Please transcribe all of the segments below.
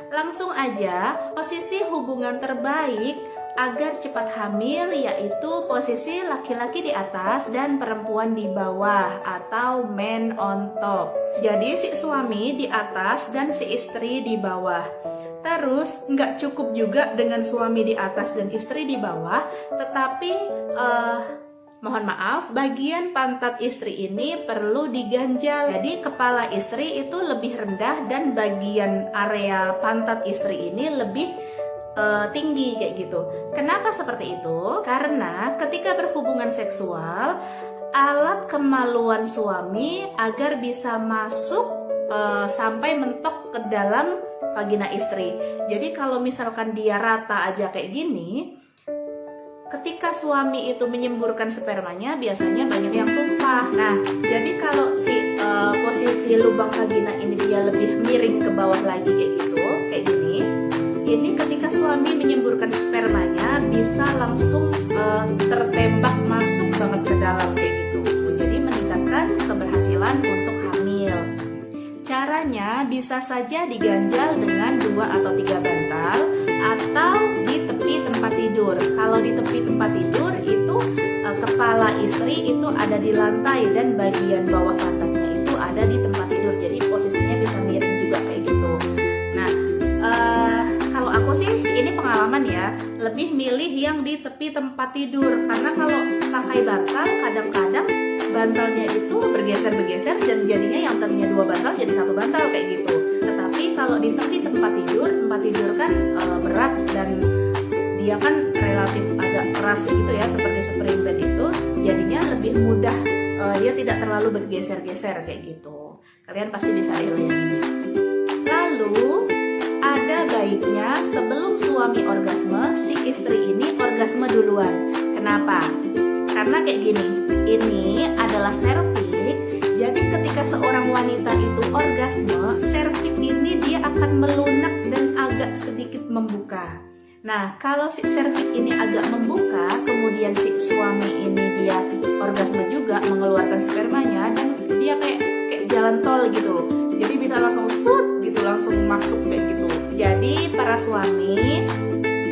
Langsung aja, posisi hubungan terbaik agar cepat hamil yaitu posisi laki-laki di atas dan perempuan di bawah atau man on top. Jadi si suami di atas dan si istri di bawah. Terus nggak cukup juga dengan suami di atas dan istri di bawah, tetapi mohon maaf, bagian pantat istri ini perlu diganjal. Jadi kepala istri itu lebih rendah dan bagian area pantat istri ini lebih tinggi kayak gitu. Kenapa seperti itu? Karena ketika berhubungan seksual, alat kemaluan suami agar bisa masuk sampai mentok ke dalam vagina istri. Jadi kalau misalkan dia rata aja kayak gini, ketika suami itu menyemburkan spermanya biasanya banyak yang tumpah. Nah, jadi kalau si posisi lubang vagina ini dia lebih miring ke bawah lagi kayak gitu, kayak gini. Ini ketika suami menyemburkan spermanya bisa langsung tertembak masuk banget ke dalam kayak gitu. Jadi meningkatkan keberhasilan untuk hamil. Caranya bisa saja diganjal dengan 2 atau 3 bantal atau di tepi tempat tidur. Kalau di tepi tempat tidur itu kepala istri itu ada di lantai dan bagian bawah pantatnya itu ada di tempat tidur. Jadi posisinya bisa miring juga kayak gitu. Nah, kalau aku sih ini pengalaman ya, lebih milih yang di tepi tempat tidur karena kalau pakai bantal kadang-kadang bantalnya itu bergeser-bergeser dan jadinya yang tadinya 2 bantal jadi 1 bantal kayak gitu. Tetapi kalau di tepi tempat tidur kan berat dan dia kan relatif agak keras gitu ya, seperti spring bed itu, jadinya lebih mudah, dia tidak terlalu bergeser-geser kayak gitu. Kalian pasti bisa deh yang ini. Lalu ada baiknya sebelum suami orgasme, si istri ini orgasme duluan. Kenapa? Karena kayak gini, ini adalah serviks. Jadi ketika seorang wanita itu orgasme, serviks ini dia akan melunak dan agak sedikit membuka. Nah, kalau si serviks ini agak membuka, kemudian si suami ini dia orgasme juga, mengeluarkan spermanya, dan dia kayak jalan tol gitu loh. Jadi bisa langsung shoot gitu, langsung masuk kayak gitu. Jadi para suami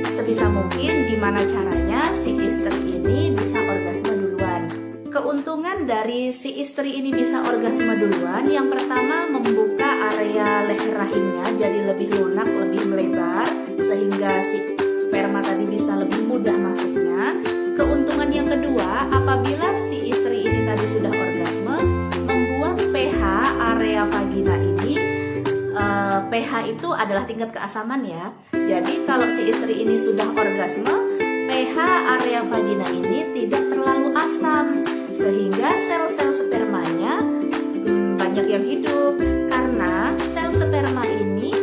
sebisa mungkin gimana caranya si istri ini bisa orgasme duluan. Keuntungan dari si istri ini bisa orgasme duluan, yang pertama membuka area leher rahimnya jadi lebih lunak, lebih melebar, sehingga si sperma tadi bisa lebih mudah masuknya. Keuntungan yang kedua, apabila si istri ini tadi sudah orgasme, membuat pH area vagina ini, pH itu adalah tingkat keasaman ya. Jadi kalau si istri ini sudah orgasme, pH area vagina ini tidak terlalu asam, sehingga sel-sel spermanya banyak yang hidup. Karena sel sperma ini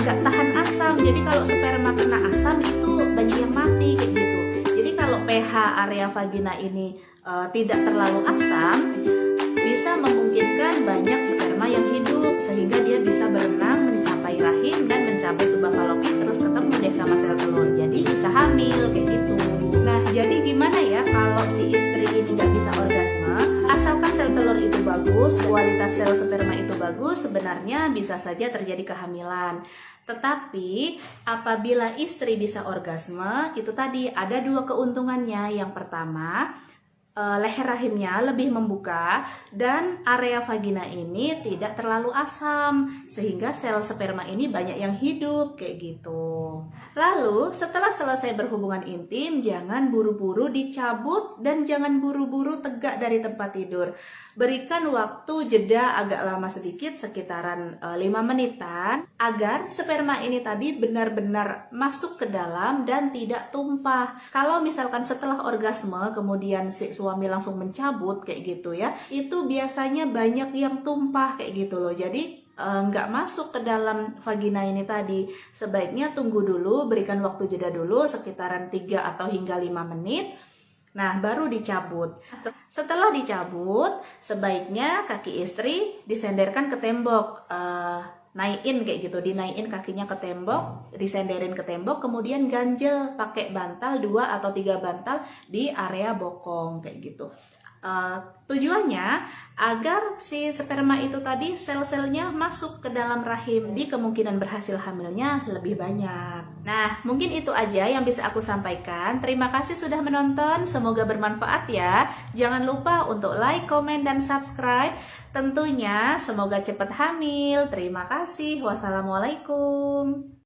nggak tahan asam. Jadi kalau sperma kena asam itu banyak yang mati kayak gitu. Jadi kalau pH area vagina ini tidak terlalu asam, bisa memungkinkan banyak sperma yang hidup sehingga dia bisa berenang mencapai rahim dan mencapai tuba falopi, terus ketemu deh sama sel telur. Jadi bisa hamil kayak gitu. Nah, jadi gimana ya kalau si istri ini nggak bisa orgasme? Asalkan sel telur itu bagus, kualitas sel sperma itu bagus, sebenarnya bisa saja terjadi kehamilan. Tetapi apabila istri bisa orgasme, itu tadi ada 2 keuntungannya. Yang pertama, leher rahimnya lebih membuka dan area vagina ini tidak terlalu asam, sehingga sel sperma ini banyak yang hidup kayak gitu. Lalu setelah selesai berhubungan intim, jangan buru-buru dicabut dan jangan buru-buru tegak dari tempat tidur. Berikan waktu jeda agak lama sedikit, sekitaran 5 menitan, agar sperma ini tadi benar-benar masuk ke dalam dan tidak tumpah. Kalau misalkan setelah orgasme kemudian si suami langsung mencabut kayak gitu ya, itu biasanya banyak yang tumpah kayak gitu loh. Jadi nggak masuk ke dalam vagina ini tadi. Sebaiknya tunggu dulu, berikan waktu jeda dulu sekitaran 3 atau hingga 5 menit. Nah, baru dicabut. Setelah dicabut, sebaiknya kaki istri disenderkan ke tembok, naikin kayak gitu, dinaikin kakinya ke tembok, disenderin ke tembok, kemudian ganjel pakai bantal 2 atau 3 bantal di area bokong kayak gitu. Tujuannya agar si sperma itu tadi sel-selnya masuk ke dalam rahim, di kemungkinan berhasil hamilnya lebih banyak. Nah, mungkin itu aja yang bisa aku sampaikan. Terima kasih sudah menonton, semoga bermanfaat ya. Jangan lupa untuk like, komen, dan subscribe. Tentunya semoga cepat hamil. Terima kasih. Wassalamualaikum.